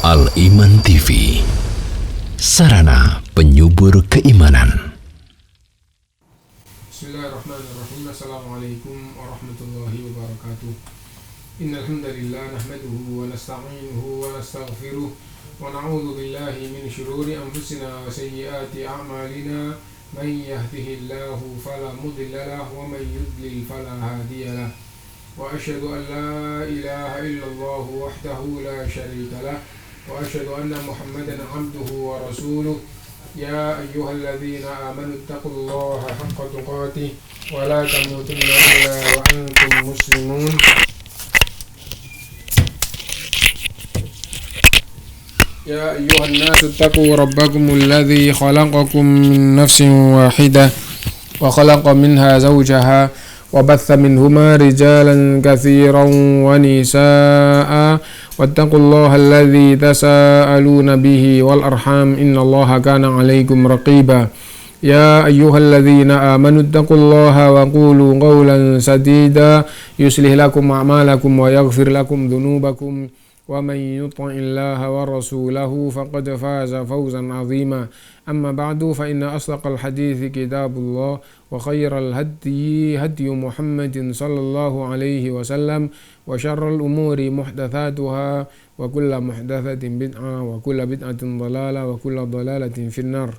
Al-Iman TV, sarana penyubur keimanan. Bismillahirrahmanirrahim. Assalamualaikum warahmatullahi wabarakatuh. Innal hamdalillah nahmaduhu wa nasta'inuhu wa nastaghfiruh wa na'udzu billahi min shururi anfusina wa sayyiati a'malina. Man yahdihillahu fala mudilla lahu wa man yudlil fala hadiya lahu. Wa asyhadu an la ilaha illallah wahdahu la syarika lahu wa asyhadu anna Muhammadan 'abduhu wa rasuluh. Ya ayyuhalladzina amanu taqullaha haqqa tuqatih wa la tamutunna illa wa antum muslimun. Ya ayyuhan nasu taqu rabbakumul ladzi khalaqakum min nafsin wahidah wa khalaqa minha zawjaha wa batha minhuma rijalan katsiran wa nisaa'a wattaqullaha alladzi tasaaluna bihi wal arham innallaha kana 'alaikum raqiba. Ya ayyuhalladzina amanu taqullaha wa qulu qawlan sadida yuslih lakum a'malakum wa yaghfir lakum dhunubakum wa man yuti'illaha wa rasulahu faqad faza fawzan 'azima. Amma ba'du fa inna asdaqal hadithi kitabullah wa khairal hadyi hadyu Muhammadin sallallahu alaihi wasallam wa syarrul umuri muhdatsatuha wa kullu muhdatsatin bid'ah wa kullu bid'atin dhalalah wa kullu dhalalatin finnar.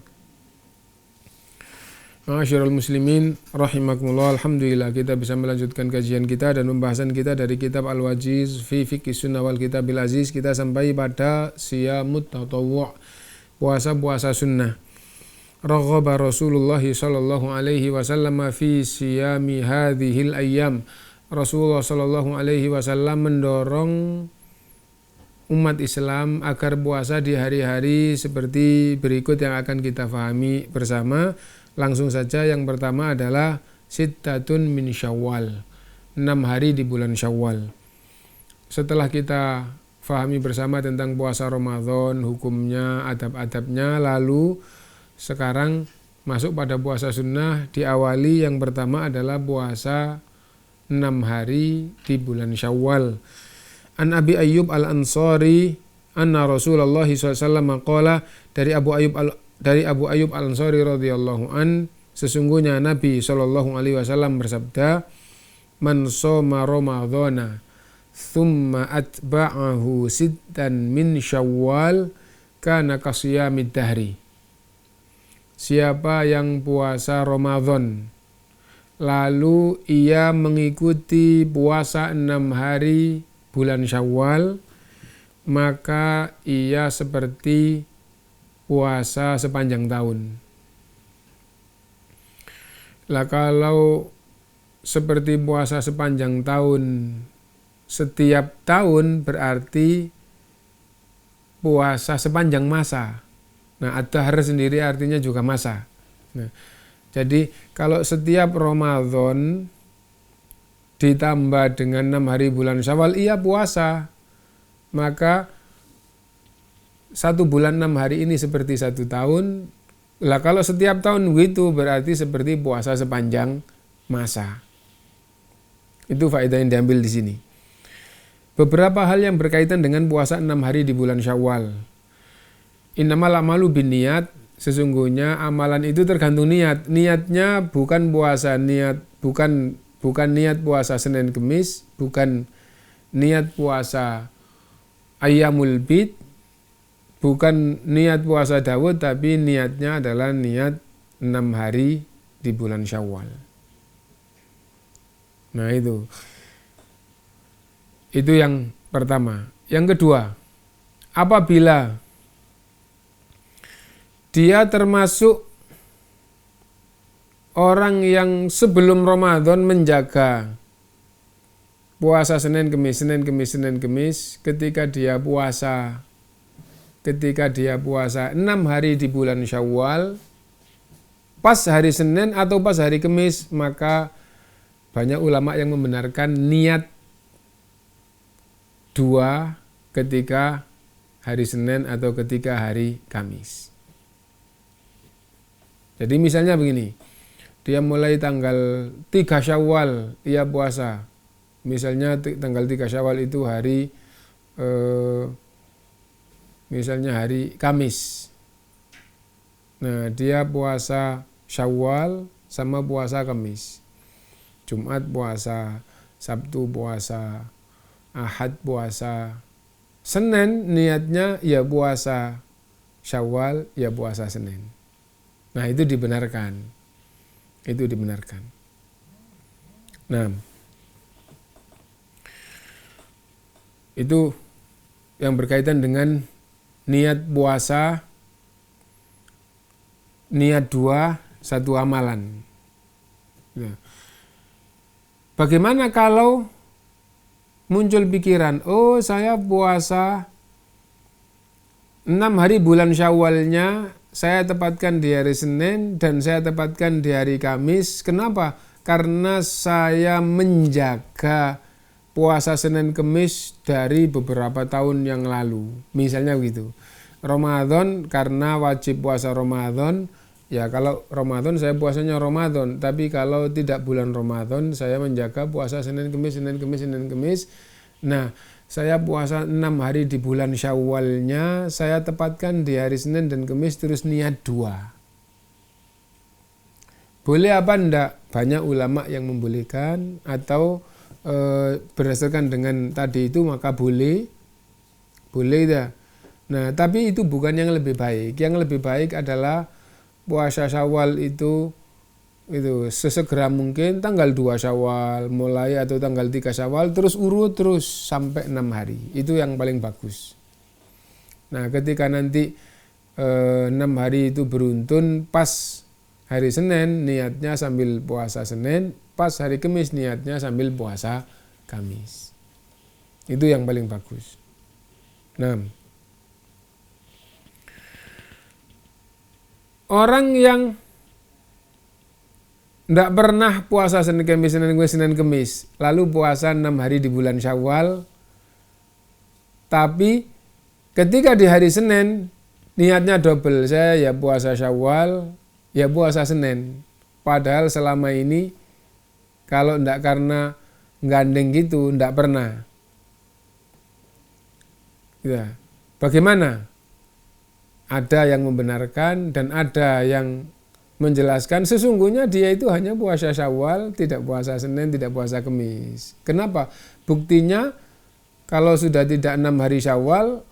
Ma'asyiral muslimin rahimakumullah, alhamdulillah kita bisa melanjutkan kajian kita dan pembahasan kita dari kitab Al-Wajiz fi Fiqh Sunnah wal Kitabil Aziz. Kita sampai pada siyamut tatawwu', puasa-puasa sunnah. Raghaba Rasulullah sallallahu alaihi wasallam fi siyami hadhil ayyam. Rasulullah sallallahu alaihi wasallam mendorong umat Islam agar puasa di hari-hari seperti berikut yang akan kita fahami bersama. Langsung saja, yang pertama adalah sittatun min Syawal, 6 hari di bulan Syawal. Setelah kita fahami bersama tentang puasa Ramadan, hukumnya, adab-adabnya, lalu sekarang masuk pada puasa sunnah. Diawali yang pertama adalah puasa 6 hari di bulan Syawal. An Abi Ayyub Al-Ansari anna Rasulullah SAW qala, dari Abu Ayyub Al-Ansari radhiyallahu an, sesungguhnya Nabi SAW bersabda, man shoma ramadhana thumma atba'ahu sittan min Syawal kana kasiyamid dahri. Siapa yang puasa Ramadan lalu ia mengikuti puasa 6 hari bulan Syawal, maka ia seperti puasa sepanjang tahun. Lah kalau seperti puasa sepanjang tahun setiap tahun berarti puasa sepanjang masa. Nah, ad-dahr sendiri artinya juga masa. Nah, jadi kalau setiap Ramadan ditambah dengan 6 hari bulan Syawal ia puasa, maka 1 bulan 6 hari ini seperti 1 tahun. Lah kalau setiap tahun begitu berarti seperti puasa sepanjang masa. Itu faedah yang diambil di sini. Beberapa hal yang berkaitan dengan puasa 6 hari di bulan Syawal. Innamal a'malu binniyat, sesungguhnya amalan itu tergantung niat. Niatnya bukan puasa bukan niat puasa Senin Kemis, bukan niat puasa Ayyamul Bid, bukan niat puasa Daud, tapi niatnya adalah niat 6 hari di bulan Syawal. Nah itu yang pertama. Yang kedua, apabila dia termasuk orang yang sebelum Ramadan menjaga puasa Senin Kemis, ketika dia puasa 6 hari di bulan Syawal, pas hari Senin atau pas hari Kemis, maka banyak ulama yang membenarkan niat 2 ketika hari Senin atau ketika hari Kamis. Jadi misalnya begini, dia mulai tanggal 3 Syawal ia puasa. Misalnya tanggal 3 Syawal itu hari misalnya hari Kamis. Nah, dia puasa Syawal sama puasa Kamis. Jumat puasa, Sabtu puasa, Ahad puasa. Senin niatnya ya puasa Syawal, ya puasa Senin. Nah, itu dibenarkan. Itu dibenarkan. Nah, itu yang berkaitan dengan niat puasa, niat dua, satu amalan. Ya. Bagaimana kalau muncul pikiran, oh saya puasa 6 hari bulan Syawalnya saya tepatkan di hari Senin dan saya tepatkan di hari Kamis. Kenapa? Karena saya menjaga puasa Senin Kamis dari beberapa tahun yang lalu. Misalnya begitu. Ramadan karena wajib puasa Ramadan. Ya kalau Ramadan saya puasanya Ramadan. Tapi kalau tidak bulan Ramadan saya menjaga puasa Senin Kamis, Senin Kamis, Senin Kamis. Nah, saya puasa 6 hari di bulan Syawalnya saya tepatkan di hari Senin dan Kamis terus niat 2. Boleh apa enggak? Banyak ulama yang membolehkan atau berdasarkan dengan tadi itu maka boleh dah. Nah, tapi itu bukan yang lebih baik. Yang lebih baik adalah puasa Syawal itu sesegera mungkin tanggal 2 Syawal mulai atau tanggal 3 Syawal terus urut terus sampai 6 hari. Itu yang paling bagus. Nah, ketika nanti 6 hari itu beruntun pas hari Senin niatnya sambil puasa Senin, pas hari Kamis niatnya sambil puasa Kamis. Itu yang paling bagus. Nah, orang yang tidak pernah puasa Senin Kamis, Senin Kamis, lalu puasa 6 hari di bulan Syawal, tapi ketika di hari Senin niatnya double, saya ya puasa Syawal, ya puasa Senin. Padahal selama ini kalau tidak karena gandeng gitu, tidak pernah. Ya. Bagaimana? Ada yang membenarkan dan ada yang menjelaskan sesungguhnya dia itu hanya puasa Syawal, tidak puasa Senin, tidak puasa Kamis. Kenapa? Buktinya kalau sudah tidak 6 hari Syawal,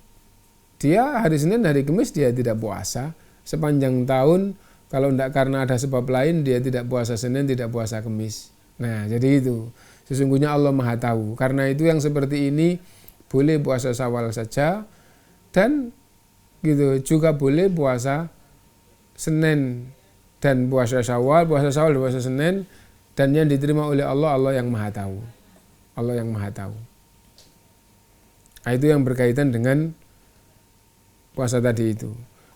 dia hari Senin, hari Kamis dia tidak puasa. Sepanjang tahun kalau tidak karena ada sebab lain dia tidak puasa Senin, tidak puasa Kamis. Nah, jadi itu. Sesungguhnya Allah Maha tahu. Karena itu yang seperti ini boleh puasa Syawal saja dan gitu juga boleh puasa Senin dan puasa Syawal, puasa Senin, dan yang diterima oleh Allah, Allah yang Maha tahu. Allah yang Maha tahu. Nah, itu yang berkaitan dengan puasa tadi itu.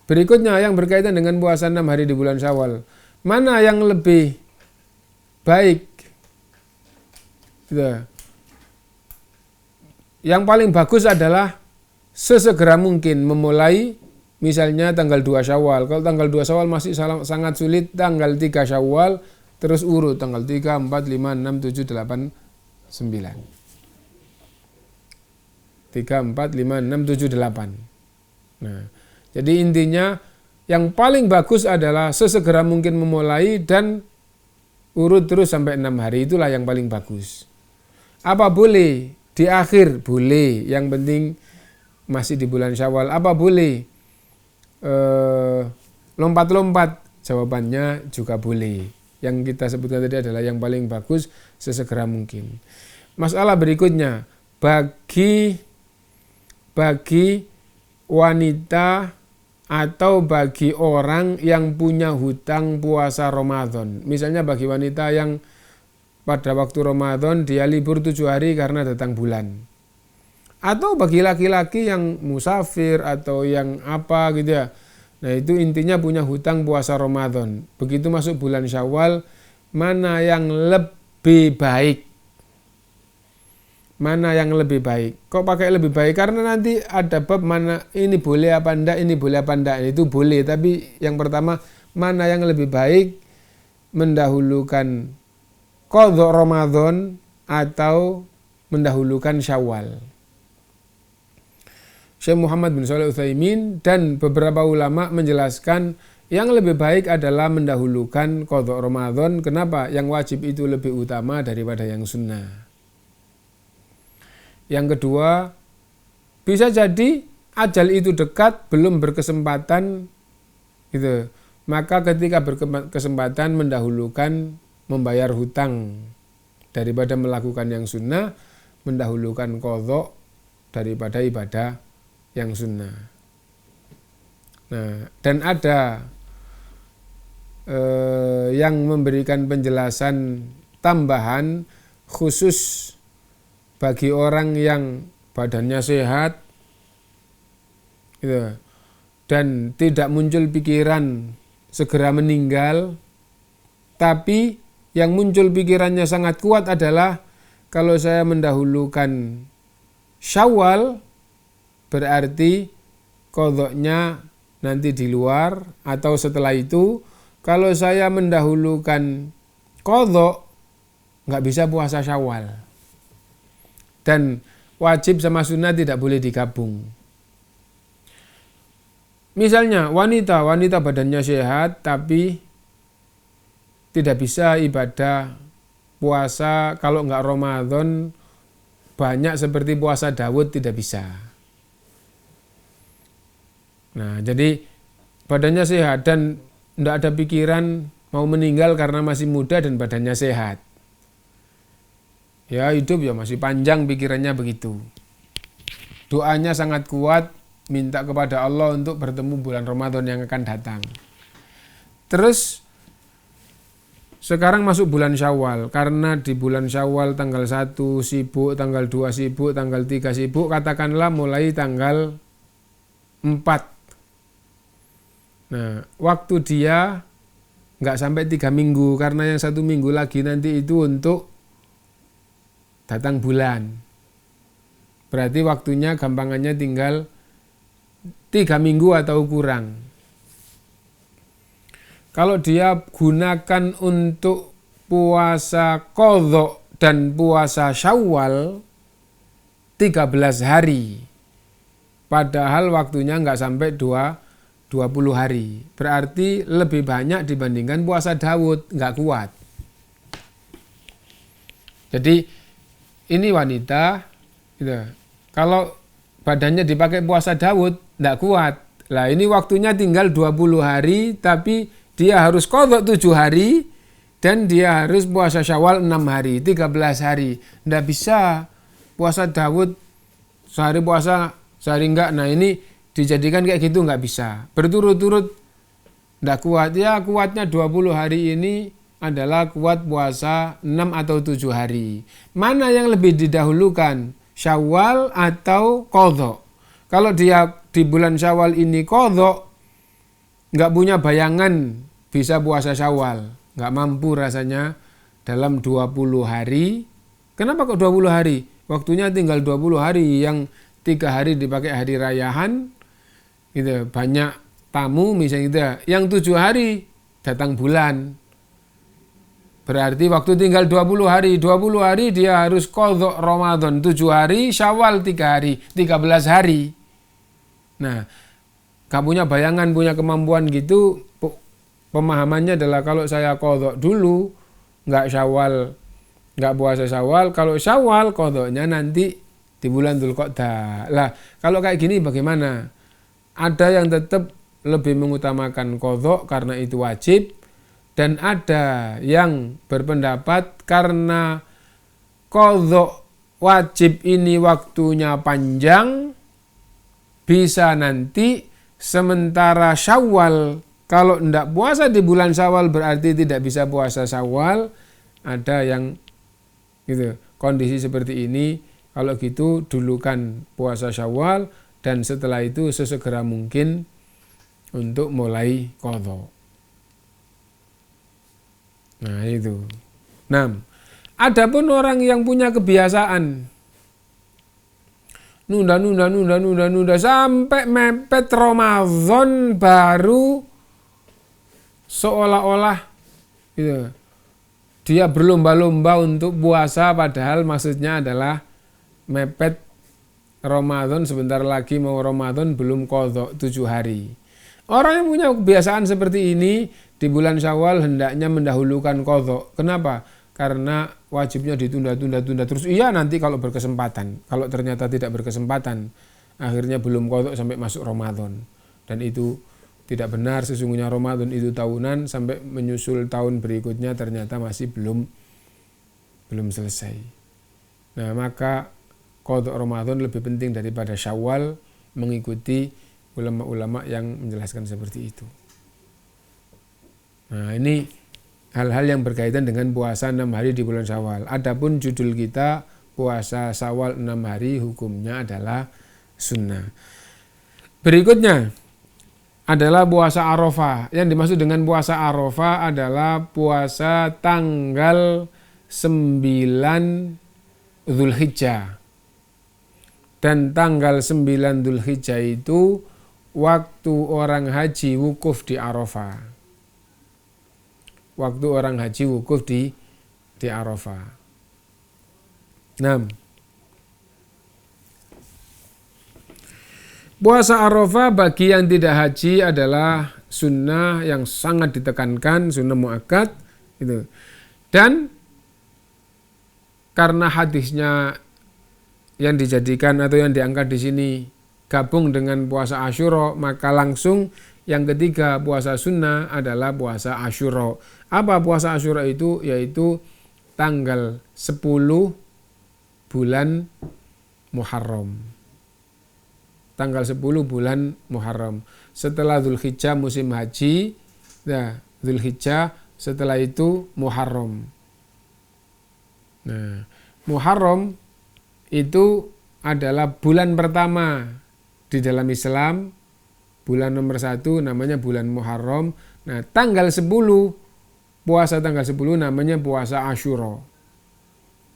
Berikutnya yang berkaitan dengan puasa 6 hari di bulan Syawal. Mana yang lebih baik? Gitu. Yang paling bagus adalah sesegera mungkin memulai misalnya tanggal 2 Syawal. Kalau tanggal 2 Syawal masih sangat sulit, tanggal 3 Syawal terus urut tanggal 3, 4, 5, 6, 7, 8, 9. 3, 4, 5, 6, 7, 8. Nah, jadi intinya yang paling bagus adalah sesegera mungkin memulai dan urut terus sampai 6 hari, itulah yang paling bagus. Apa boleh di akhir? Boleh, yang penting masih di bulan Syawal. Apa boleh lompat-lompat? Jawabannya juga boleh. Yang kita sebutkan tadi adalah yang paling bagus sesegera mungkin. Masalah berikutnya, bagi wanita atau bagi orang yang punya hutang puasa Ramadan. Misalnya bagi wanita yang pada waktu Ramadan dia libur 7 hari karena datang bulan. Atau bagi laki-laki yang musafir atau yang apa gitu ya. Nah, itu intinya punya hutang puasa Ramadan. Begitu masuk bulan Syawal, mana yang lebih baik? Mana yang lebih baik? Kok pakai lebih baik? Karena nanti ada bab mana ini boleh apa enggak, ini boleh apa enggak. Itu boleh, tapi yang pertama mana yang lebih baik? Mendahulukan qadha Ramadan atau mendahulukan Syawal. Syekh Muhammad bin Shalih Utsaimin dan beberapa ulama menjelaskan yang lebih baik adalah mendahulukan qadha Ramadan. Kenapa? Yang wajib itu lebih utama daripada yang sunnah. Yang kedua, bisa jadi ajal itu dekat, belum berkesempatan gitu. Maka ketika berkesempatan mendahulukan membayar hutang daripada melakukan yang sunnah, mendahulukan qadha daripada ibadah yang sunnah. Nah, dan ada yang memberikan penjelasan tambahan khusus bagi orang yang badannya sehat gitu, dan tidak muncul pikiran segera meninggal, tapi yang muncul pikirannya sangat kuat adalah kalau saya mendahulukan Syawal berarti qadhanya nanti di luar, atau setelah itu kalau saya mendahulukan qadha nggak bisa puasa Syawal. Dan wajib sama sunnah tidak boleh digabung. Misalnya wanita badannya sehat tapi tidak bisa ibadah puasa kalau nggak Ramadan banyak seperti puasa Daud, tidak bisa. Nah, jadi badannya sehat dan tidak ada pikiran mau meninggal karena masih muda dan badannya sehat. Ya hidup ya masih panjang, pikirannya begitu. Doanya sangat kuat, minta kepada Allah untuk bertemu bulan Ramadan yang akan datang. Terus sekarang masuk bulan Syawal, karena di bulan Syawal tanggal 1 sibuk, tanggal 2 sibuk, tanggal 3 sibuk, katakanlah mulai tanggal 4. Nah, waktu dia nggak sampai 3 minggu, karena yang 1 minggu lagi nanti itu untuk datang bulan. Berarti waktunya gampangannya tinggal 3 minggu atau kurang. Kalau dia gunakan untuk puasa qadha dan puasa Syawal 13 hari, padahal waktunya nggak sampai 20 hari, berarti lebih banyak dibandingkan puasa Daud, nggak kuat. Jadi ini wanita gitu. Kalau badannya dipakai puasa Daud nggak kuat. Lah ini waktunya tinggal 20 hari, tapi dia harus qadha 7 hari dan dia harus puasa Syawal 6 hari, 13 hari. Nggak bisa puasa Daud sehari puasa, sehari enggak. Nah ini dijadikan kayak gitu nggak bisa. Berturut-turut nggak kuat. Ya kuatnya 20 hari ini adalah kuat puasa 6 atau 7 hari. Mana yang lebih didahulukan? Syawal atau qadha? Kalau dia di bulan Syawal ini qadha, nggak punya bayangan bisa puasa Syawal, nggak mampu rasanya dalam 20 hari. Kenapa kok 20 hari? Waktunya tinggal 20 hari, yang 3 hari dipakai hari rayahan, gitu, banyak tamu misalnya gitu. Yang 7 hari datang bulan. Berarti waktu tinggal 20 hari. 20 hari dia harus qadha Ramadan 7 hari, Syawal 3 hari, 13 hari. Nah, gak punya bayangan, punya kemampuan gitu. Pemahamannya adalah kalau saya qadha dulu, nggak Syawal, nggak puasa Syawal. Kalau Syawal qadhanya nanti di bulan Dzulqa'dah. Lah, kalau kayak gini bagaimana? Ada yang tetap lebih mengutamakan qadha karena itu wajib, dan ada yang berpendapat karena qadha wajib ini waktunya panjang, bisa nanti, sementara Syawal kalau tidak puasa di bulan Syawal berarti tidak bisa puasa Syawal. Ada yang gitu, kondisi seperti ini. Kalau gitu dulukan puasa Syawal dan setelah itu sesegera mungkin untuk mulai qadha. Nah itu. Nah, adapun orang yang punya kebiasaan nunda sampai mepet Ramadan baru seolah-olah gitu, dia berlomba-lomba untuk puasa, padahal maksudnya adalah mepet Ramadan sebentar lagi mau Ramadan belum qadha 7 hari. Orang yang punya kebiasaan seperti ini di bulan Syawal hendaknya mendahulukan qadha. Kenapa? Karena wajibnya ditunda terus. Iya nanti kalau berkesempatan. Kalau ternyata tidak berkesempatan, akhirnya belum qadha sampai masuk Ramadan. Dan itu tidak benar, sesungguhnya Ramadan itu tahunan sampai menyusul tahun berikutnya ternyata masih belum selesai. Nah, maka qadha Ramadan lebih penting daripada Syawal, mengikuti ulama-ulama yang menjelaskan seperti itu. Nah, ini hal-hal yang berkaitan dengan puasa 6 hari di bulan Syawal. Adapun judul kita puasa Syawal 6 hari hukumnya adalah sunnah. Berikutnya adalah puasa Arafah. Yang dimaksud dengan puasa Arafah adalah puasa tanggal 9 Dzulhijjah. Dan tanggal 9 Dzulhijjah itu waktu orang haji wukuf di Arafah. Waktu orang haji wukuf di Arafah. 6. Puasa Arafah bagi yang tidak haji adalah sunnah yang sangat ditekankan, sunnah muakkad itu. Dan karena hadisnya yang dijadikan atau yang diangkat di sini gabung dengan puasa Asyura, maka langsung yang ketiga puasa sunnah adalah puasa Asyura. Apa puasa Asyura itu? Yaitu tanggal 10 bulan Muharram. Tanggal 10 bulan Muharram. Setelah Dzulhijjah musim haji, nah Dzulhijjah, setelah itu Muharram. Nah, Muharram itu adalah bulan pertama di dalam Islam. Bulan nomor 1 namanya bulan Muharram. Nah, tanggal 10, puasa tanggal 10 namanya puasa Asyura.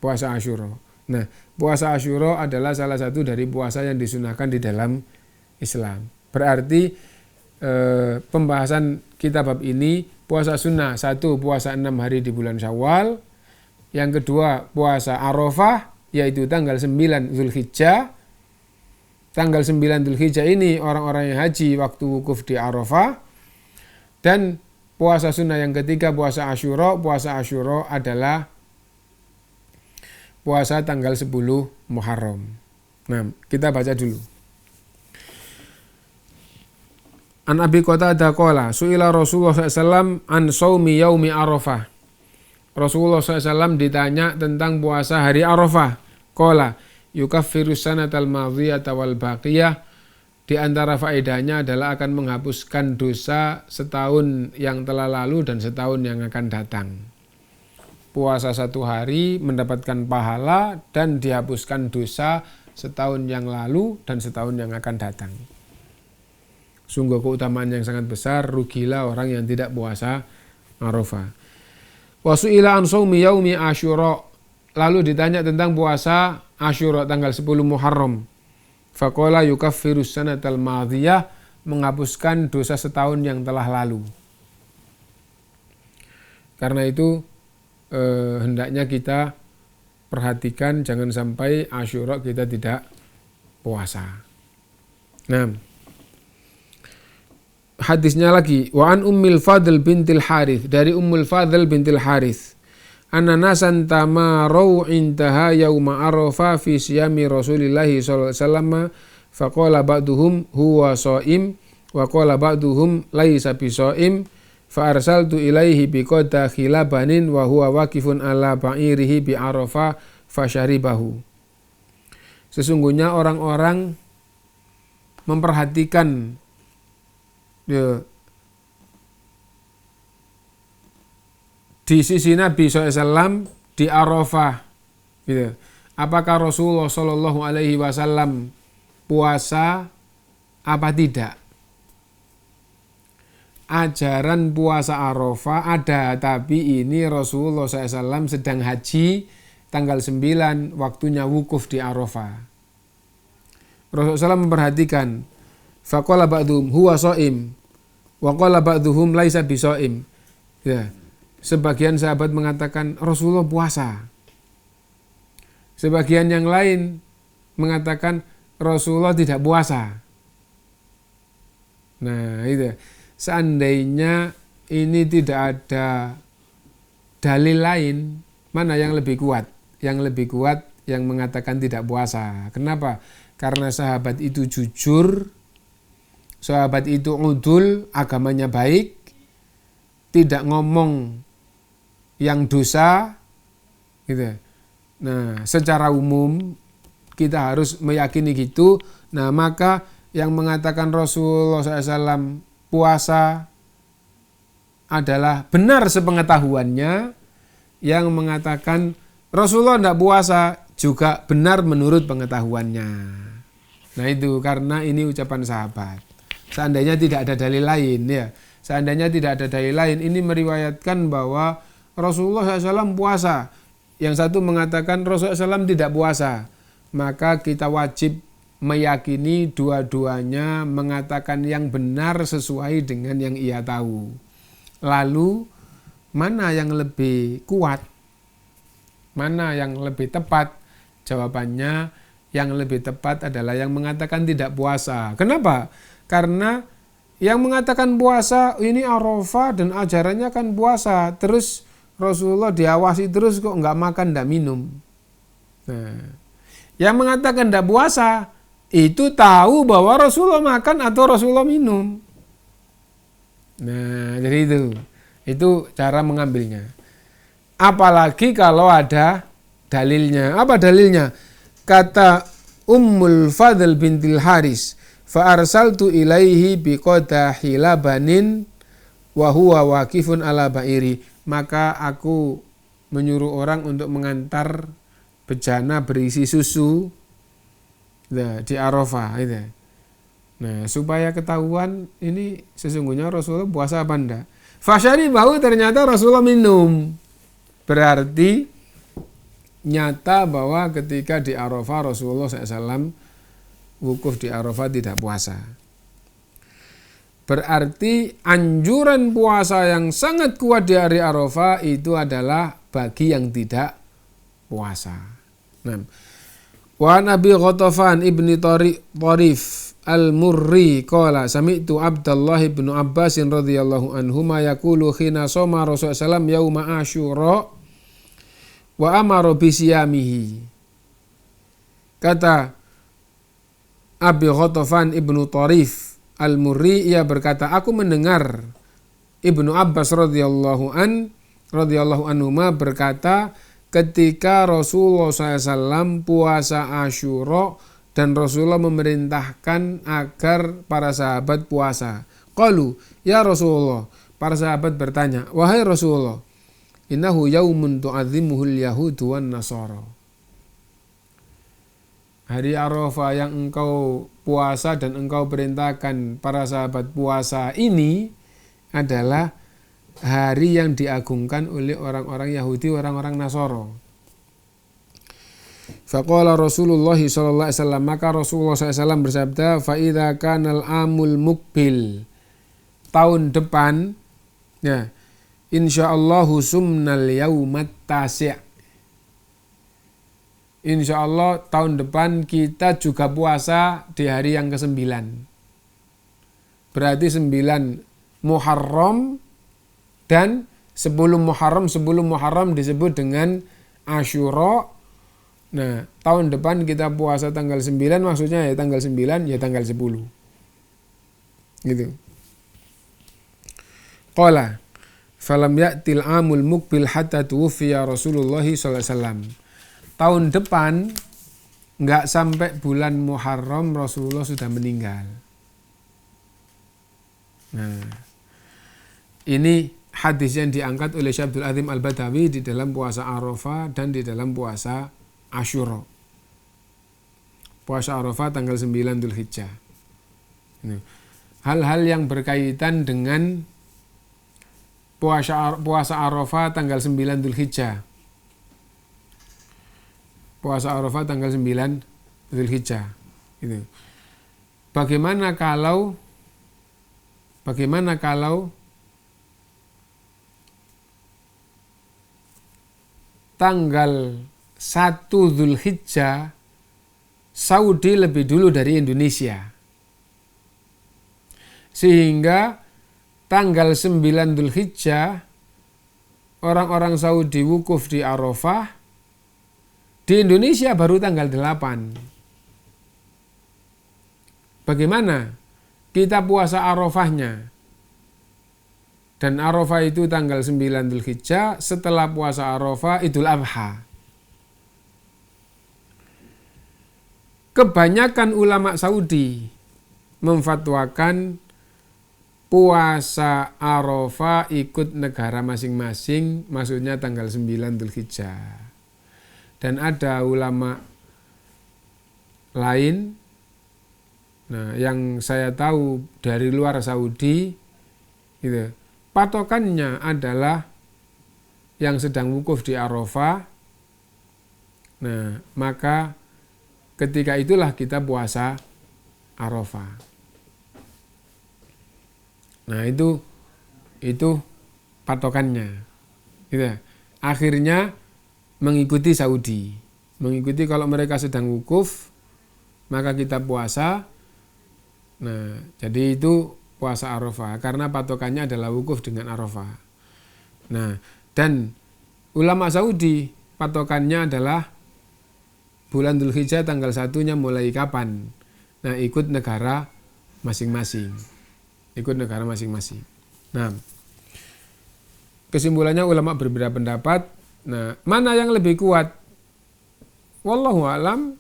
Puasa Asyura. Nah, puasa Asyura adalah salah satu dari puasa yang disunahkan di dalam Islam. Berarti pembahasan kita bab ini, puasa sunnah 1, puasa 6 hari di bulan Syawal. Yang kedua, puasa Arafah, yaitu tanggal 9 Dzulhijjah. Tanggal 9 Dzulhijjah ini orang-orang yang haji waktu wukuf di Arafah. Dan puasa sunnah yang ketiga, puasa Asyura. Puasa Asyura adalah puasa tanggal 10 Muharram. Nah, kita baca dulu. An Abi Qatadah qala, su'ila Rasulullah SAW an shaumi yaumi Arafah. Rasulullah SAW ditanya tentang puasa hari Arafah. Qala, yukaffiru sanatal madhiyata wal baqiyah. Di antara faedahnya adalah akan menghapuskan dosa setahun yang telah lalu dan setahun yang akan datang. Puasa 1 hari mendapatkan pahala dan dihapuskan dosa setahun yang lalu dan setahun yang akan datang. Sungguh keutamaan yang sangat besar, rugilah orang yang tidak puasa Arafah. Wa su'ila an shaumi yaumi Asyura. Lalu ditanya tentang puasa Asyura tanggal 10 Muharram. Faqala yukaffirus sanatal madhiyah, menghapuskan dosa setahun yang telah lalu. Karena itu hendaknya kita perhatikan jangan sampai Asyura kita tidak puasa. Nah, hadisnya lagi, wa an Ummil Fadl bintil Harith, dari Ummul Fadl bintil Harith, anna nasan tamarau intaha yauma Arafah fi siyami Rasulillah sallallahu alaihi wasallam, faqala ba'duhum huwa shaim wa qala ba'duhum laisa bisaim, fa arsaltu ilaihi biqada khilabanin wa huwa waqifun ala ba'irihi bi Arafah fasyaribahu. Sesungguhnya orang-orang memperhatikan di sisi Nabi SAW di Arafah gitu. Apakah Rasulullah SAW puasa apa tidak? Ajaran puasa Arafah ada, tapi ini Rasulullah SAW sedang haji tanggal 9, waktunya wukuf di Arafah. Rasulullah SAW memperhatikan, faqala ba'duhum huwa shaim wa qala ba'duhum laisa bisaim. Ya, sebagian sahabat mengatakan Rasulullah puasa. Sebagian yang lain mengatakan Rasulullah tidak puasa. Nah itu, seandainya ini tidak ada dalil lain, mana yang lebih kuat? Yang lebih kuat yang mengatakan tidak puasa. Kenapa? Karena sahabat itu jujur, sahabat itu udul, agamanya baik, tidak ngomong yang dosa, gitu. Nah, secara umum kita harus meyakini gitu. Nah, maka yang mengatakan Rasulullah SAW puasa adalah benar sepengetahuannya, yang mengatakan Rasulullah tidak puasa juga benar menurut pengetahuannya. Nah itu karena ini ucapan sahabat. Seandainya tidak ada dalil lain, ya, seandainya tidak ada dalil lain, ini meriwayatkan bahwa Rasulullah SAW puasa. Yang satu mengatakan Rasulullah SAW tidak puasa. Maka kita wajib meyakini dua-duanya mengatakan yang benar sesuai dengan yang ia tahu. Lalu mana yang lebih kuat? Mana yang lebih tepat? Jawabannya yang lebih tepat adalah yang mengatakan tidak puasa. Kenapa? Karena yang mengatakan puasa ini Arafah dan ajarannya kan puasa. Terus Rasulullah diawasi terus kok nggak makan, nggak minum. Nah, yang mengatakan tidak puasa itu tahu bahwa Rasulullah makan atau Rasulullah minum. Nah, jadi itu cara mengambilnya. Apalagi kalau ada dalilnya. Apa dalilnya? Kata Ummul Fadl bintil Haris, fa arsaltu ilaihi biqadahi labanin wa huwa waqifun ala ba'iri. Maka aku menyuruh orang untuk mengantar bejana berisi susu di Arafah itu. Nah, supaya ketahuan ini sesungguhnya Rasulullah puasa apa enggak. Fasyari bahwa ternyata Rasulullah minum. Berarti nyata bahwa ketika di Arafah Rasulullah SAW wukuf di Arafah tidak puasa. Berarti anjuran puasa yang sangat kuat di hari Arafah itu adalah bagi yang tidak puasa. Nah, wa Nabi Ghatafan ibni Tarif al-Murri qala sami'tu Abdullah ibn Abbas radhiyallahu anhuma yaqulu khina shoma Rasulullah sallam yauma Asyura wa amara bi siyamihi. Kata Abi Ghatafan ibnu Tarif al-Murri, ia berkata, aku mendengar Ibnu Abbas radhiyallahu anhuma berkata ketika Rasulullah SAW puasa Asyura dan Rasulullah memerintahkan agar para sahabat puasa. Qalu, ya Rasulullah, para sahabat bertanya, wahai Rasulullah, innahu yaumun tu'adzimuhul yahudu wan nasara. Hari Arafah yang engkau puasa dan engkau perintahkan para sahabat puasa ini adalah hari yang diagungkan oleh orang-orang Yahudi, orang-orang Nasoro. Faqala Rasulullah sallallahu alaihi wasallam, maka Rasulullah SAW bersabda, fa idza kanal amul mukbil, tahun depan ya, insyaallah sumnal yaumat tasi'. Insyaallah tahun depan kita juga puasa di hari yang ke-9. Berarti 9 Muharram dan 10 Muharram disebut dengan Asyura. Nah, tahun depan kita puasa tanggal 9, maksudnya ya tanggal 9 ya tanggal 10. Gitu. Qala falam ya'til amul mukbil hatta tuwfiya Rasulullah sallallahu alaihi wasallam. Tahun depan enggak sampai bulan Muharram Rasulullah sudah meninggal. Nah, ini hadis yang diangkat oleh Syekh Abdul Azim Al-Badawi di dalam puasa Arafah dan di dalam puasa Asyura. Puasa Arafah tanggal 9 Dzulhijjah. Hal-hal yang berkaitan dengan puasa Arafah tanggal 9 Dzulhijjah. Puasa Arafah tanggal 9 Dzulhijjah. Gitu. Bagaimana kalau tanggal 1 Dzulhijjah Saudi lebih dulu dari Indonesia. Sehingga tanggal 9 Dzulhijjah orang-orang Saudi wukuf di Arafah, di Indonesia baru tanggal 8. Bagaimana kita puasa Arafahnya? Dan Arafah itu tanggal 9 Dzulhijjah, setelah puasa Arafah Idul Adha. Kebanyakan ulama Saudi memfatwakan puasa Arafah ikut negara masing-masing, maksudnya tanggal 9 Dzulhijjah. Dan ada ulama lain, nah yang saya tahu dari luar Saudi, gitu, patokannya adalah yang sedang wukuf di Arafah. Nah, maka ketika itulah kita puasa Arafah. Nah, itu patokannya. Gitu. Akhirnya mengikuti Saudi. Mengikuti kalau mereka sedang wukuf, maka kita puasa. Nah, jadi itu puasa Arafah karena patokannya adalah wukuf dengan Arafah. Nah, dan ulama Saudi patokannya adalah bulan Dzulhijjah tanggal 1-nya mulai kapan. Nah, ikut negara masing-masing. Nah, kesimpulannya ulama berbeda pendapat. Nah, mana yang lebih kuat? Wallahu a'lam.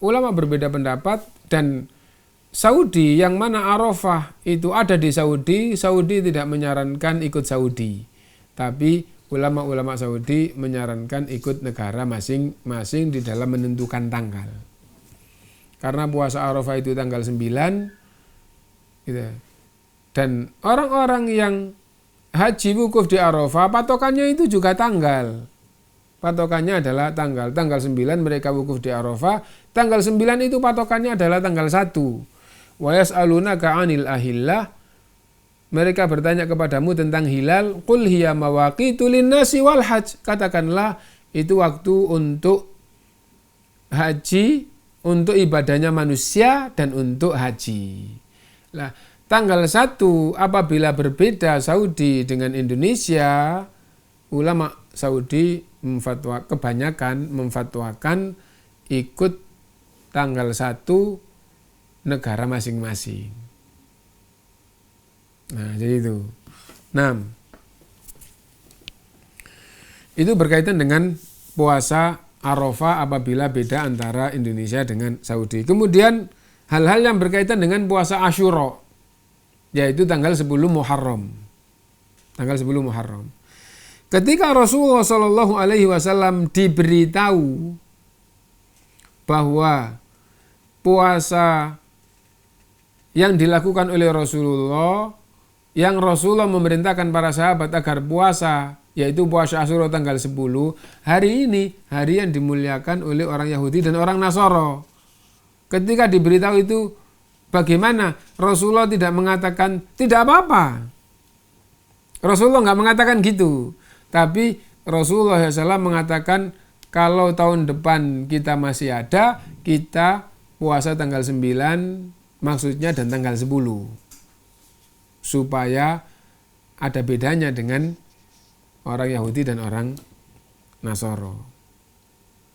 Ulama berbeda pendapat, dan Saudi yang mana Arafah itu ada di Saudi, Saudi tidak menyarankan ikut Saudi. Tapi ulama-ulama Saudi menyarankan ikut negara masing-masing di dalam menentukan tanggal. Karena puasa Arafah itu tanggal 9, gitu. Dan orang-orang yang haji wukuf di Arafah, patokannya itu juga tanggal. Patokannya adalah tanggal 9 mereka wukuf di Arafah, tanggal 9 itu patokannya adalah tanggal 1. Wa yas'alunaka 'anil ahillah, mereka bertanya kepadamu tentang hilal, qul hiya mawaqitu linnasi wal hajj, katakanlah itu waktu untuk haji, untuk ibadahnya manusia dan untuk haji. Nah, tanggal 1 apabila berbeda Saudi dengan Indonesia, ulama Saudi kebanyakan memfatwakan ikut tanggal 1 negara masing-masing. Nah, jadi itu. Nah, itu berkaitan dengan puasa Arafah apabila beda antara Indonesia dengan Saudi. Kemudian hal-hal yang berkaitan dengan puasa Asyura, yaitu tanggal 10 Muharram. Tanggal 10 Muharram. Ketika Rasulullah SAW diberitahu bahwa puasa yang dilakukan oleh Rasulullah, yang Rasulullah memerintahkan para sahabat agar puasa, yaitu puasa Asyura tanggal 10, hari ini hari yang dimuliakan oleh orang Yahudi dan orang Nasara. Ketika diberitahu itu, bagaimana? Rasulullah tidak mengatakan tidak apa-apa. Rasulullah nggak mengatakan gitu. Tapi Rasulullah SAW mengatakan kalau tahun depan kita masih ada, kita puasa tanggal 9 maksudnya dan tanggal 10. Supaya ada bedanya dengan orang Yahudi dan orang Nasara.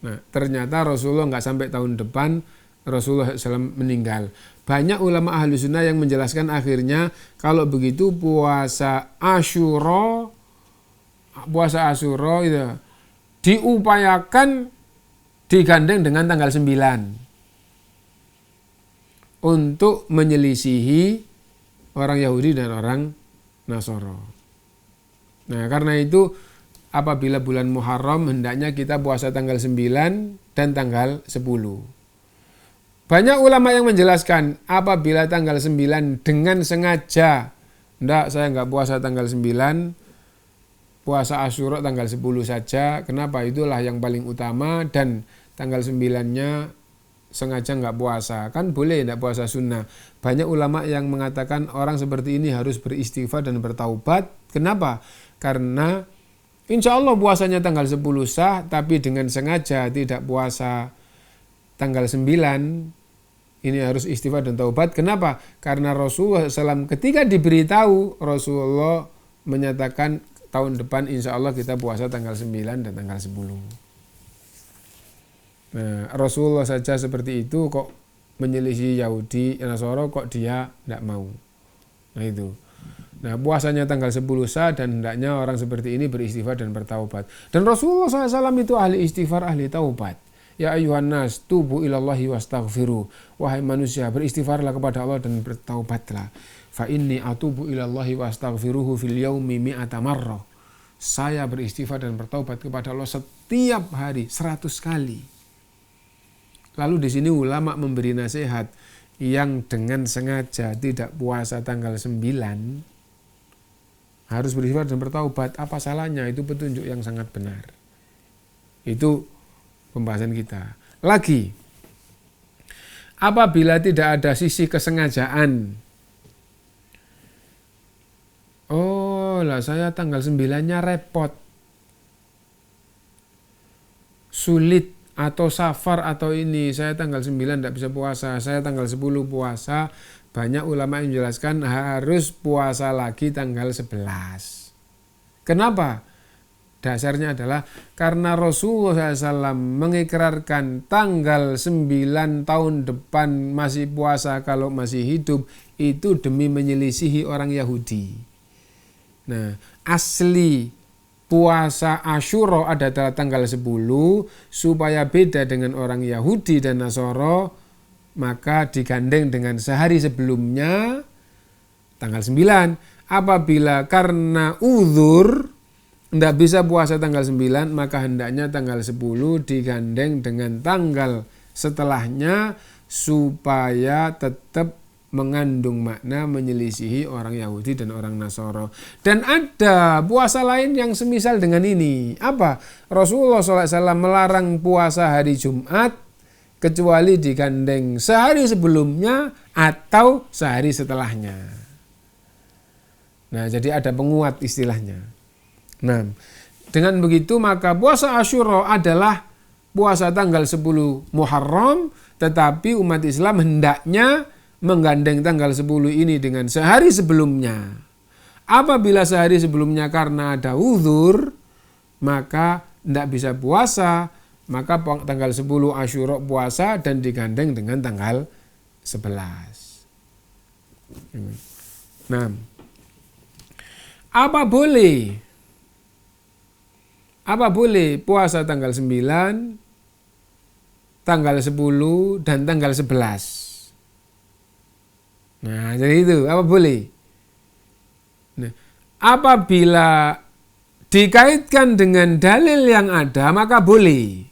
Nah, ternyata Rasulullah nggak sampai tahun depan Rasulullah SAW meninggal. Banyak ulama ahli sunnah yang menjelaskan akhirnya kalau begitu puasa Asyura itu diupayakan digandeng dengan tanggal 9 untuk menyelisihi orang Yahudi dan orang Nasara. Nah, karena itu apabila bulan Muharram hendaknya kita puasa tanggal 9 dan tanggal 10. Banyak ulama yang menjelaskan apabila tanggal 9 dengan sengaja, enggak, saya enggak puasa tanggal 9, puasa Asyura tanggal 10 saja. Kenapa? Itulah yang paling utama, dan tanggal 9-nya sengaja enggak puasa. Kan boleh enggak puasa sunnah. Banyak ulama yang mengatakan orang seperti ini harus beristighfar dan bertaubat. Kenapa? Karena insya Allah puasanya tanggal 10 sah, tapi dengan sengaja tidak puasa tanggal 9 ini harus istighfar dan taubat. Kenapa? Karena Rasulullah SAW ketika diberitahu, Rasulullah menyatakan tahun depan insya Allah kita puasa tanggal 9 dan tanggal 10. Nah, Rasulullah saja seperti itu kok menyelisih Yahudi, Nasara kok dia tidak mau. Nah itu. Nah puasanya tanggal 10 sah dan hendaknya orang seperti ini beristighfar dan bertaubat. Dan Rasulullah SAW itu ahli istighfar, ahli taubat. Ya ayuhan nas tubu ilallahi wastaghfiru. Wahai manusia, beristighfarlah kepada Allah dan bertaubatlah. Fa inni atubu ilallahi wastaghfiruhu fil yaumi mi'ata marrah. Saya beristighfar dan bertaubat kepada Allah setiap hari 100 kali. Lalu di sini ulama memberi nasihat yang dengan sengaja tidak puasa tanggal 9 harus beristighfar dan bertaubat. Apa salahnya? Itu petunjuk yang sangat benar. Itu pembahasan kita. Lagi, apabila tidak ada sisi kesengajaan, oh lah saya tanggal 9-nya repot, sulit, atau safar atau ini, saya tanggal 9 tidak bisa puasa, saya tanggal 10 puasa. Banyak ulama yang menjelaskan harus puasa lagi tanggal 11. Kenapa? Dasarnya adalah karena Rasulullah SAW mengikrarkan tanggal 9 tahun depan masih puasa kalau masih hidup, itu demi menyelisihi orang Yahudi. Nah, asli puasa Asyura adalah tanggal 10, supaya beda dengan orang Yahudi dan Nasara, maka digandeng dengan sehari sebelumnya tanggal 9. Apabila karena uzur tidak bisa puasa tanggal 9, maka hendaknya tanggal 10 digandeng dengan tanggal setelahnya supaya tetap mengandung makna menyelisihi orang Yahudi dan orang Nasara. Dan ada puasa lain yang semisal dengan ini. Apa? Rasulullah SAW melarang puasa hari Jumat kecuali digandeng sehari sebelumnya atau sehari setelahnya. Nah, jadi ada penguat istilahnya. Nah, dengan begitu maka puasa Asyura adalah puasa tanggal 10 Muharram, tetapi umat Islam hendaknya menggandeng tanggal 10 ini dengan sehari sebelumnya. Apabila sehari sebelumnya karena ada uzur, maka tidak bisa puasa, maka tanggal 10 Asyura puasa dan digandeng dengan tanggal 11. Nah, apa boleh puasa tanggal 9, tanggal 10, dan tanggal 11? Nah, jadi itu, apa boleh? Nah, apabila dikaitkan dengan dalil yang ada, maka boleh.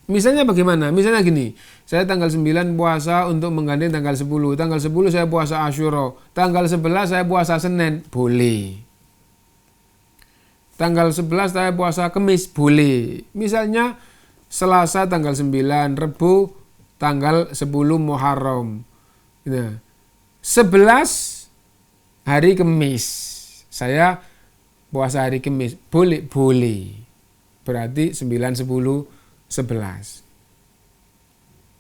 Misalnya bagaimana? Misalnya gini, saya tanggal 9 puasa untuk menggandeng tanggal 10. Tanggal 10 saya puasa Asyura. Tanggal 11 saya puasa Senin. Boleh. Tanggal 11 saya puasa Kamis. Boleh. Misalnya Selasa tanggal 9, Rebu tanggal 10 Muharram. Nah, 11 hari Kamis. Saya puasa hari Kamis. Boleh. Boleh. Berarti 9, 10, 11.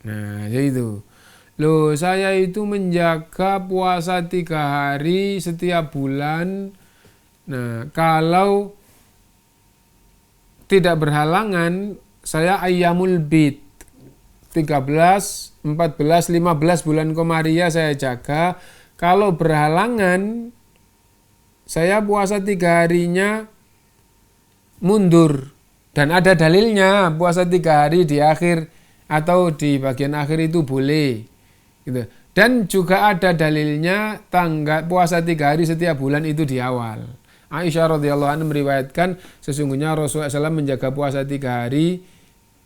Nah, itu. Loh, saya itu menjaga puasa 3 hari setiap bulan. Nah, kalau tidak berhalangan, saya ayyamul bid. 13, 14, 15 bulan Komariah saya jaga. Kalau berhalangan, saya puasa 3 harinya mundur. Dan ada dalilnya, puasa 3 hari di akhir atau di bagian akhir itu boleh. Gitu. Dan juga ada dalilnya puasa 3 hari setiap bulan itu di awal. Aisyah radhiyallahu anha meriwayatkan sesungguhnya Rasulullah SAW menjaga puasa 3 hari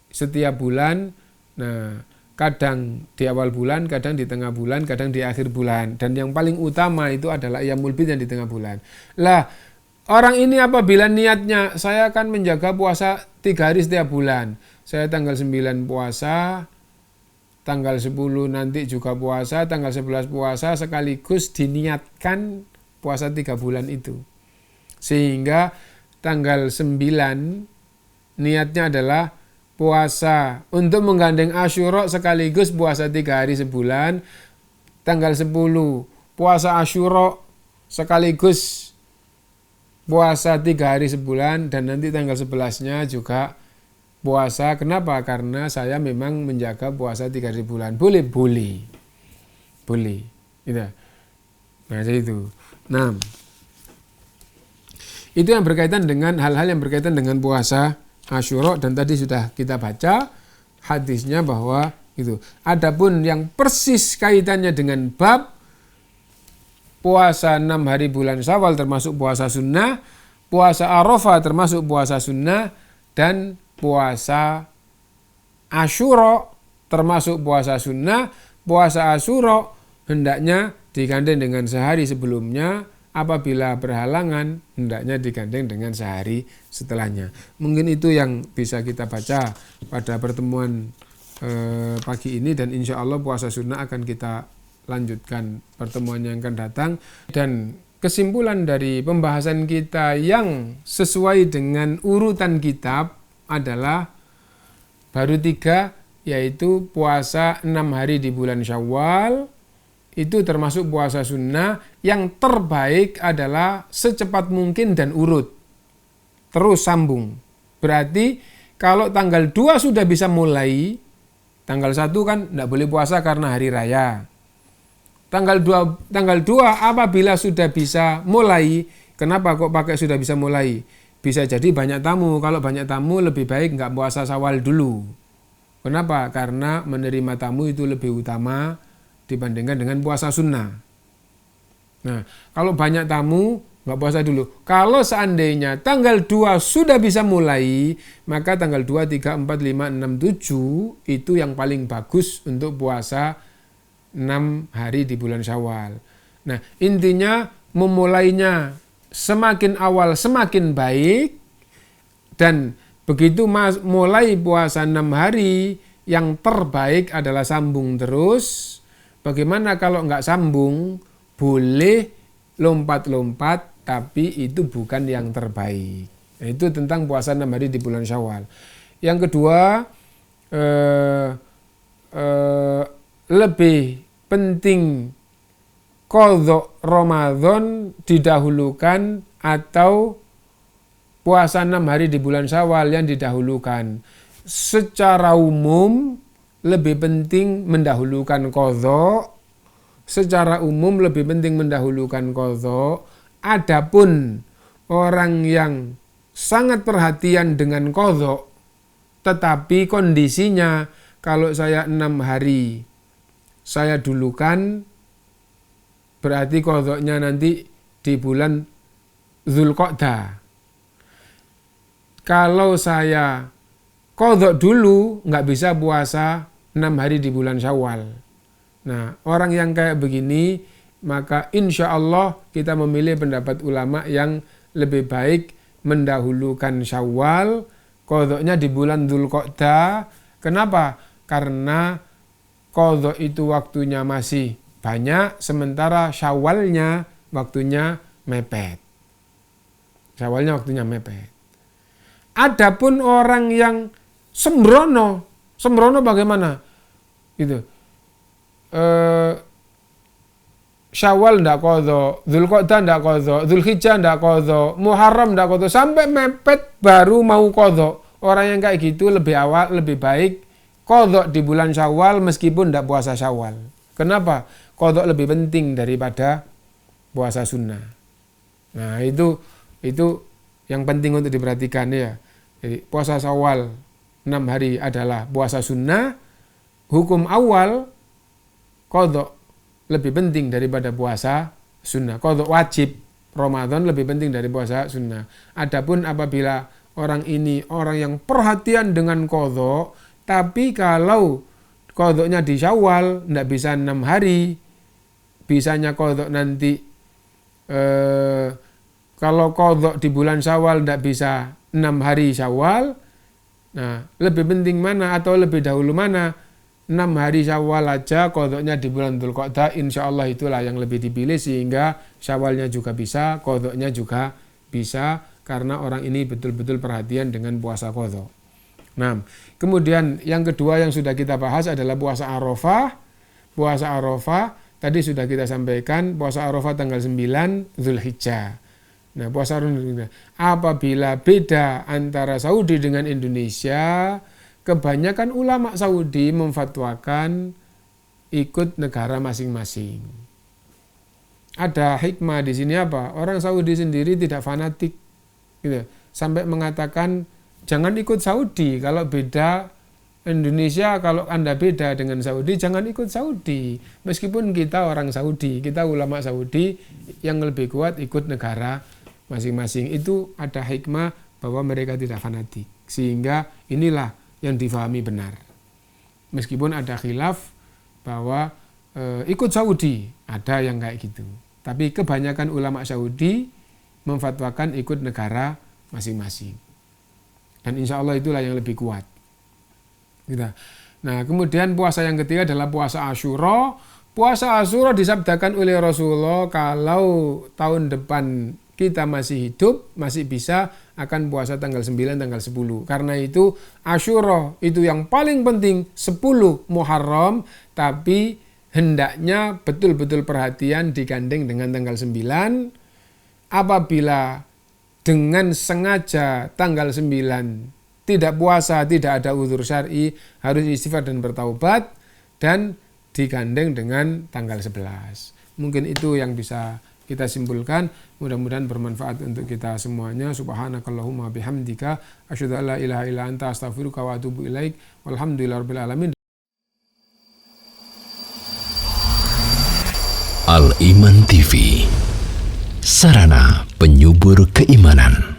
setiap bulan. Nah, kadang di awal bulan, kadang di tengah bulan, kadang di akhir bulan. Dan yang paling utama itu adalah ayyamul bid yang di tengah bulan. Lah, orang ini apabila niatnya saya akan menjaga puasa 3 hari setiap bulan. Saya tanggal 9 puasa, tanggal 10 nanti juga puasa, tanggal 11 puasa, sekaligus diniatkan puasa 3 bulan itu. Sehingga tanggal 9 niatnya adalah puasa untuk menggandeng Asyura sekaligus puasa 3 hari sebulan. Tanggal 10 puasa Asyura sekaligus puasa 3 hari sebulan, dan nanti tanggal 11-nya juga puasa. Kenapa? Karena saya memang menjaga puasa 3 hari sebulan. Boleh. Gitu. Nah, itu. Nah, itu yang berkaitan dengan hal-hal yang berkaitan dengan puasa Asyura, dan tadi sudah kita baca hadisnya bahwa itu. Adapun yang persis kaitannya dengan bab puasa 6 hari bulan Syawal termasuk puasa sunnah, puasa Arafah termasuk puasa sunnah, dan puasa Asyura termasuk puasa sunnah. Puasa Asyura hendaknya digandeng dengan sehari sebelumnya, apabila berhalangan hendaknya digandeng dengan sehari setelahnya. Mungkin itu yang bisa kita baca pada pertemuan pagi ini, dan insya Allah puasa sunnah akan kita lanjutkan pertemuan yang akan datang. Dan kesimpulan dari pembahasan kita yang sesuai dengan urutan kitab adalah baru 3, yaitu puasa 6 hari di bulan Syawal. Itu termasuk puasa sunnah. Yang terbaik adalah secepat mungkin dan urut, terus sambung. Berarti kalau tanggal 2 sudah bisa mulai, tanggal 1 kan tidak boleh puasa karena hari raya. Tanggal 2 apabila sudah bisa mulai. Kenapa kok pakai sudah bisa mulai? Bisa jadi banyak tamu. Kalau banyak tamu lebih baik nggak puasa Syawal dulu. Kenapa? Karena menerima tamu itu lebih utama dibandingkan dengan puasa sunnah. Nah, kalau banyak tamu nggak puasa dulu. Kalau seandainya tanggal 2 sudah bisa mulai, maka tanggal 2, 3, 4, 5, 6, 7 itu yang paling bagus untuk puasa 6 hari di bulan Syawal. Nah, intinya memulainya semakin awal semakin baik, dan begitu mulai puasa 6 hari, yang terbaik adalah sambung terus. Bagaimana kalau nggak sambung? Boleh lompat-lompat, tapi itu bukan yang terbaik. Nah, itu tentang puasa 6 hari di bulan Syawal. Yang kedua, lebih penting qadha Ramadan didahulukan atau puasa 6 hari di bulan Syawal yang didahulukan? Secara umum lebih penting mendahulukan qadha. Secara umum lebih penting mendahulukan qadha. Adapun orang yang sangat perhatian dengan qadha, tetapi kondisinya kalau saya 6 hari saya dulukan, berarti qadhanya nanti di bulan Dzulqa'dah. Kalau saya qadha dulu, nggak bisa puasa 6 hari di bulan Syawal. Nah, orang yang kayak begini, maka insya Allah kita memilih pendapat ulama yang lebih baik mendahulukan Syawal, qadhanya di bulan Dzulqa'dah. Kenapa? Karena qadha itu waktunya masih banyak, sementara Syawalnya waktunya mepet. Syawalnya waktunya mepet. Adapun orang yang sembrono bagaimana? Gitu. Syawal ndak qadha, Dzulqa'dah ndak qadha, Dzulhijjah ndak qadha, Muharram ndak qadha, sampai mepet baru mau qadha. Orang yang kayak gitu lebih awal, lebih baik qadha di bulan Syawal meskipun ndak puasa Syawal. Kenapa? Qadha lebih penting daripada puasa sunnah. Nah, itu yang penting untuk diperhatikan ya. Jadi puasa Syawal 6 hari adalah puasa sunnah. Hukum awal qadha lebih penting daripada puasa sunnah. Qadha wajib Ramadan lebih penting dari puasa sunnah. Adapun apabila orang ini orang yang perhatian dengan qadha, tapi kalau qadhanya di Syawal tidak bisa 6 hari, bisanya qadha nanti kalau qadha di bulan Syawal tidak bisa 6 hari Syawal. Nah, lebih penting mana atau lebih dahulu mana? 6 hari Syawal aja qadhanya di bulan Dzulqa'dah, insya Allah itulah yang lebih dipilih, sehingga Syawalnya juga bisa, qadhanya juga bisa, karena orang ini betul-betul perhatian dengan puasa qadha. Nah, kemudian yang kedua yang sudah kita bahas adalah puasa Arafah. Puasa Arafah tadi sudah kita sampaikan, puasa Arafah tanggal 9 Zulhijjah. Nah, puasa Arafah apabila beda antara Saudi dengan Indonesia, kebanyakan ulama Saudi memfatwakan ikut negara masing-masing. Ada hikmah di sini apa? Orang Saudi sendiri tidak fanatik, gitu. Sampai mengatakan jangan ikut Saudi kalau beda Indonesia, kalau Anda beda dengan Saudi jangan ikut Saudi. Meskipun kita orang Saudi, kita ulama Saudi, yang lebih kuat ikut negara masing-masing. Itu ada hikmah bahwa mereka tidak fanatik. Sehingga inilah yang difahami benar. Meskipun ada khilaf bahwa ikut Saudi, ada yang kayak gitu. Tapi kebanyakan ulama Saudi memfatwakan ikut negara masing-masing. Dan insya Allah itulah yang lebih kuat. Gitu. Nah, kemudian puasa yang ketiga adalah puasa Asyura. Puasa Asyura disabdakan oleh Rasulullah kalau tahun depan kita masih hidup, masih bisa akan puasa tanggal 9, tanggal 10. Karena itu Asyura itu yang paling penting 10 Muharram, tapi hendaknya betul-betul perhatian digandeng dengan tanggal 9. Apabila dengan sengaja tanggal 9 tidak puasa, tidak ada uzur syar'i, harus istighfar dan bertaubat, dan digandeng dengan tanggal 11. Mungkin itu yang bisa kita simpulkan. Mudah-mudahan bermanfaat untuk kita semuanya. Subhanakallahumma bihamdika asyhadu an la ilaha illa anta astaghfiruka wa atubu ilaik. Walhamdulillahirabbil alamin. Al Iman TV, sarana penyubur keimanan.